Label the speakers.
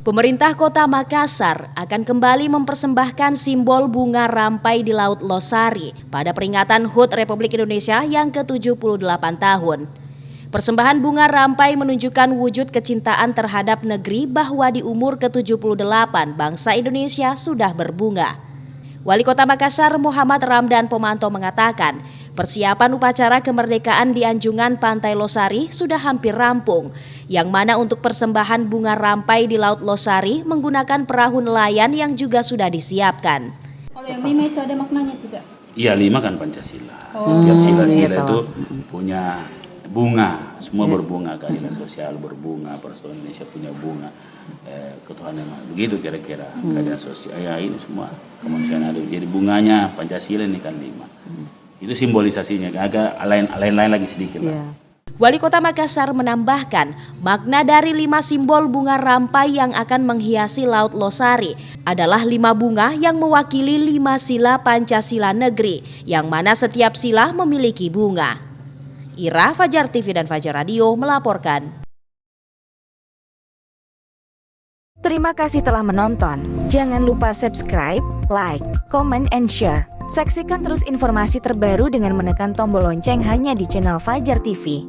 Speaker 1: Pemerintah Kota Makassar akan kembali mempersembahkan simbol bunga rampai di Laut Losari pada peringatan HUT Republik Indonesia yang ke-78 tahun. Persembahan bunga rampai menunjukkan wujud kecintaan terhadap negeri bahwa di umur ke-78 bangsa Indonesia sudah berbunga. Wali Kota Makassar Muhammad Ramdan Pomanto mengatakan, persiapan upacara kemerdekaan di Anjungan Pantai Losari sudah hampir rampung, yang mana untuk persembahan bunga rampai di Laut Losari menggunakan perahu nelayan yang juga sudah disiapkan.
Speaker 2: Kalau yang 5 itu ada maknanya tidak?
Speaker 3: Iya, 5 kan Pancasila. Setiap sila-sila itu punya bunga, semua berbunga, keadilan sosial berbunga, persatuan Indonesia punya bunga, ketuhanan begitu kira-kira, keadilan sosial, ya ini semua kemanusiaan ada. Jadi bunganya Pancasila ini kan 5. Itu simbolisasinya, agak lain-lain lagi sedikit lah.
Speaker 1: Wali Kota Makassar menambahkan, makna dari 5 simbol bunga rampai yang akan menghiasi Laut Losari adalah 5 bunga yang mewakili 5 sila Pancasila Negeri, yang mana setiap sila memiliki bunga. Ira, Fajar TV dan Fajar Radio melaporkan.
Speaker 4: Terima kasih telah menonton. Jangan lupa subscribe, like, comment, and share. Saksikan terus informasi terbaru dengan menekan tombol lonceng hanya di channel Fajar TV.